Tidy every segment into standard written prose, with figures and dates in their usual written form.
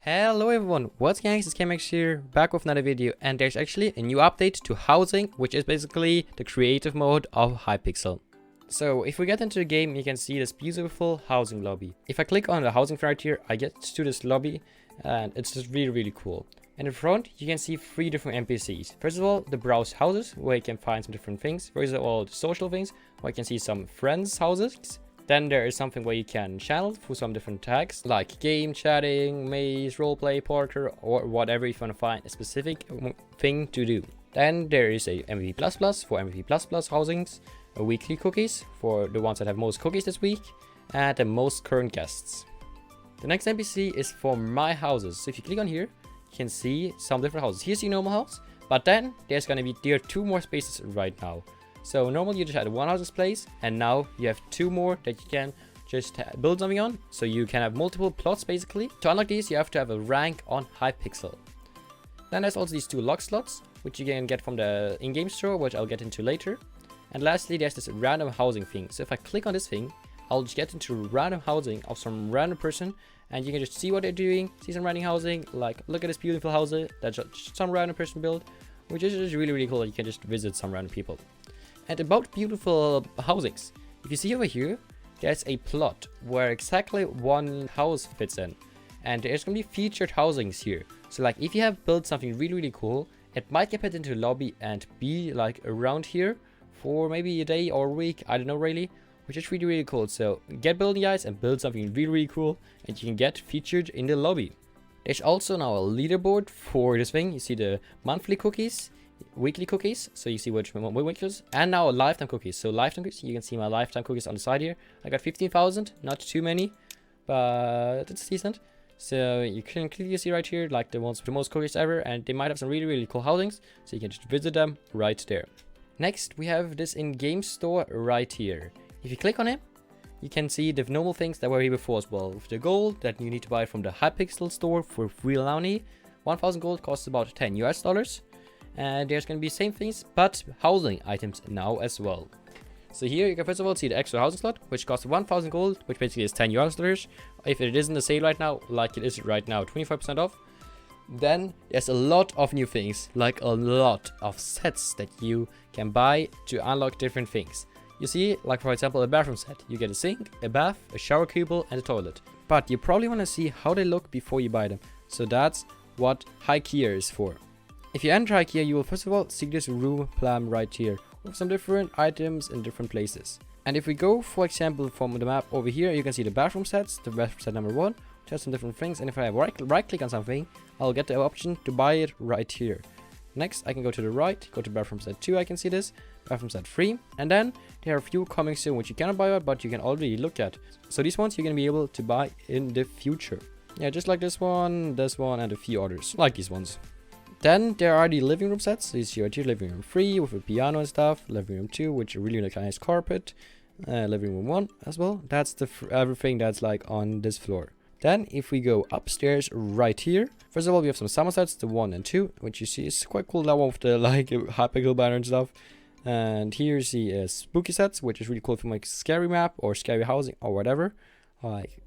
Hello everyone, what's going on? It's kmaxi here, back with another video, and there's actually a new update to housing, which is basically the creative mode of Hypixel. So if we get into the game, you can see this beautiful housing lobby. If I click on the housing right here, I get to this lobby, and it's just really cool. In the front, you can see 3 different NPCs. First of all, the browse houses, where you can find some different things. First of all, the social things, where you can see some friends' houses. Then there is something where you can channel through some different tags, like game, chatting, maze, roleplay, porter, or whatever if you want to find a specific thing to do. Then there is a MVP++ for MVP++ housings, a weekly cookies for the ones that have most cookies this week, and the most current guests. The next NPC is for my houses. So if you click on here, you can see some different houses. Here's your normal house, but then there are 2 more spaces right now. So normally you just had one house's place, and now you have 2 more that you can just build something on. So you can have multiple plots basically. To unlock these, you have to have a rank on Hypixel. Then there's also these 2 lock slots, which you can get from the in-game store, which I'll get into later. And lastly, there's this random housing thing. So if I click on this thing, I'll just get into random housing of some random person, and you can just see what they're doing, see some random housing, like look at this beautiful house that just some random person built, which is just really cool. You can just visit some random people. And about beautiful housings, if you see over here, there's a plot where exactly one house fits in. And there's going to be featured housings here. So like if you have built something really cool, it might get put into a lobby and be like around here for maybe a day or a week, I don't know really, which is really cool. So get building guys and build something really cool, and you can get featured in the lobby. There's also now a leaderboard for this thing. You see the monthly cookies, weekly cookies, so you see which weeklies, and now lifetime cookies. So lifetime cookies, you can see my lifetime cookies on the side here. I got 15,000, not too many, but it's decent. So you can clearly see right here like the ones with the most cookies ever, and they might have some really cool housings, so you can just visit them right there. Next we have this in-game store right here. If you click on it, you can see the normal things that were here before as well. With the gold that you need to buy from the Hypixel store for free only, 1000 gold costs about $10 US. And there's going to be same things, but housing items now as well. So here you can first of all see the extra housing slot, which costs 1000 gold, which basically is $10 US. If it isn't a sale right now, like it is right now, 25% off. Then there's a lot of new things, like a lot of sets that you can buy to unlock different things. You see, like for example, a bathroom set. You get a sink, a bath, a shower cubble, and a toilet. But you probably want to see how they look before you buy them. So that's what IKEA is for. If you enter IKEA, you will first of all see this room plan right here with some different items in different places. And if we go, for example, from the map over here, you can see the bathroom sets, the bathroom set number 1, which has some different things. And if I right click on something, I'll get the option to buy it right here. Next, I can go to the right, go to bathroom set 2, I can see this, bathroom set 3, and then there are a few coming soon which you cannot buy out, but you can already look at. So these ones you're going to be able to buy in the future. Yeah, just like this one, and a few others, like these ones. Then there are the living room sets. So you see right here, living room 3 with a piano and stuff, living room 2 which is really nice carpet, living room 1 as well. That's the everything that's like on this floor. Then if we go upstairs right here, first of all we have some summer sets, the 1 and 2, which you see is quite cool. That one with the like Hypixel banner and stuff. And here's the spooky sets, which is really cool from like scary map or scary housing or whatever.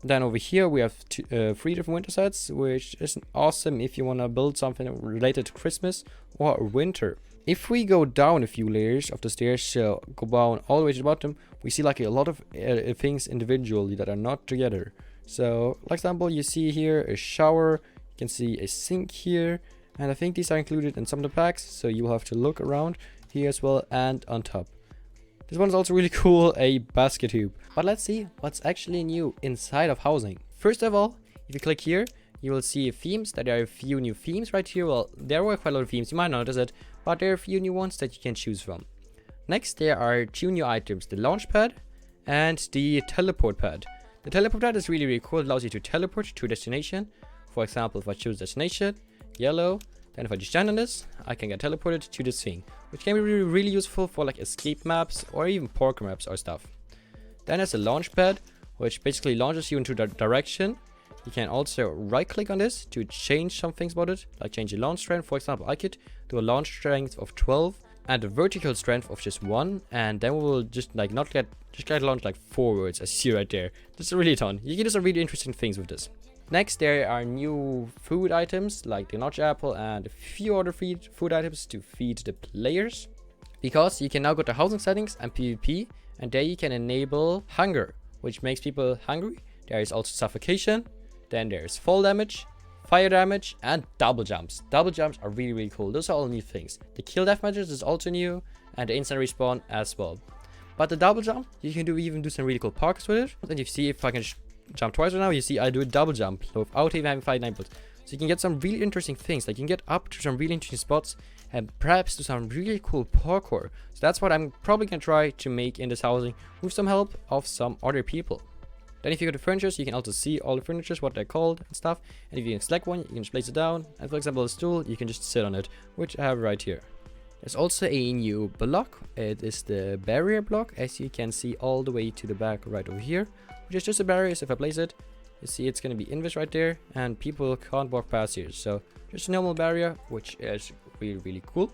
Then over here we have 3 different winter sets, which is awesome if you want to build something related to Christmas or winter. If we go down a few layers of the stairs, so go down all the way to the bottom, we see like a lot of things individually that are not together. So, like example, you see here a shower, you can see a sink here, and I think these are included in some of the packs, so you will have to look around here as well and on top. This one's also really cool, a basket tube. But let's see what's actually new inside of housing. First of all, if you click here, you will see themes. That there are a few new themes right here. Well, there were quite a lot of themes, you might notice it, but there are a few new ones that you can choose from. Next, there are 2 new items, the launch pad and the teleport pad. The teleport pad is really cool. It allows you to teleport to a destination. For example, if I choose destination, yellow, then if I just stand on this, I can get teleported to this thing, which can be really useful for like escape maps or even parkour maps or stuff. Then there's a launch pad, which basically launches you into that direction. You can also right click on this to change some things about it, like change the launch strength. For example, I could do a launch strength of 12 and a vertical strength of just 1, and then we will just like just get launched like forwards, as you see right there. This is really a ton. You can do some really interesting things with this. Next, there are new food items like the notch apple and a few other food items to feed the players. Because you can now go to housing settings and PvP, and there you can enable hunger, which makes people hungry. There is also suffocation, then there's fall damage, fire damage, and double jumps. Double jumps are really, really cool. Those are all new things. The kill deathmatches is also new, and the instant respawn as well. But the double jump, you can even do some really cool parkours with it. And you see if I can jump twice right now, you see I do a double jump without even having 5 enabled. So you can get some really interesting things, like you can get up to some really interesting spots and perhaps do some really cool parkour. So that's what I'm probably gonna try to make in this housing with some help of some other people. Then if you go to furnitures, you can also see all the furnitures, what they're called and stuff. And if you can select one, you can just place it down. And for example, a stool, you can just sit on it, which I have right here. There's also a new block. It is the barrier block, as you can see all the way to the back right over here, which is just a barrier. So if I place it, you see it's going to be invis right there, and people can't walk past here. So just a normal barrier, which is really, really cool.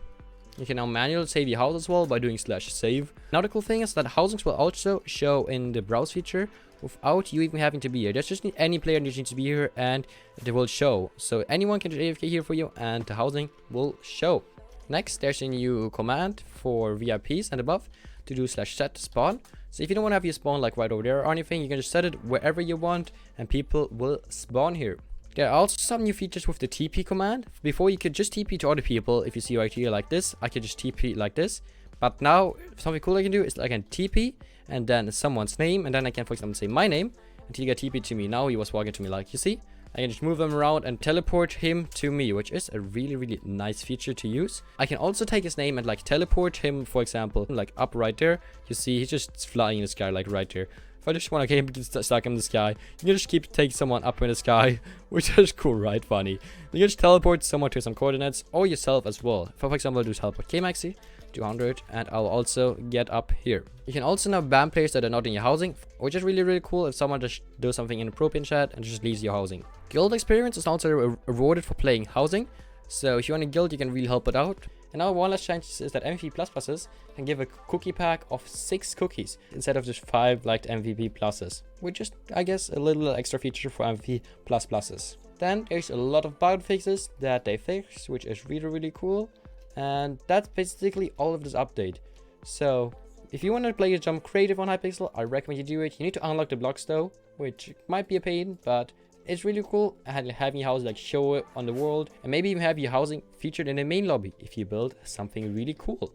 You can now manually save your house as well by doing /save. Another cool thing is that housings will also show in the browse feature without you even having to be here. There's just any player needs to be here and they will show. So anyone can just AFK here for you and the housing will show. Next, there's a new command for VIPs and above to do /set spawn. So if you don't want to have your spawn like right over there or anything, you can just set it wherever you want and people will spawn here. There are also some new features with the TP command. Before you could just TP to other people. If you see right here like this, I could just TP like this. But now something cool I can do is I can TP and then someone's name, and then I can, for example, say my name until you get TP to me. Now he was walking to me, like you see. I can just move him around and teleport him to me, which is a really, really nice feature to use. I can also take his name and like teleport him, for example, like up right there. You see, he's just flying in the sky, like right there. If I just want to get stuck in the sky, you can just keep taking someone up in the sky, which is cool, right? Funny. You can just teleport someone to some coordinates or yourself as well. If I, for example, do teleport kmaxi, 200, and I'll also get up here. You can also now ban players that are not in your housing, which is really, really cool if someone just does something inappropriate in chat and just leaves your housing. Guild experience is also rewarded for playing housing. So if you want a guild, you can really help it out. And now one last change is that MVP pluses can give a cookie pack of 6 cookies instead of just 5 like the MVP pluses, which is, I guess, a little extra feature for MVP pluses. Then there's a lot of bug fixes that they fixed, which is really, really cool. And that's basically all of this update. So if you want to play a jump creative on Hypixel, I recommend you do it. You need to unlock the blocks though, which might be a pain, but it's really cool having your house like show it on the world, and maybe even have your housing featured in the main lobby if you build something really cool.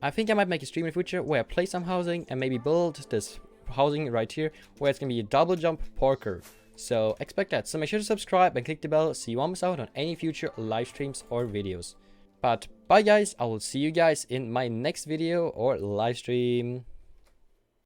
I think I might make a stream in the future where I play some housing and maybe build this housing right here where it's gonna be a double jump parkour. So expect that. So make sure to subscribe and click the bell so you won't miss out on any future live streams or videos. But bye guys, I will see you guys in my next video or live stream.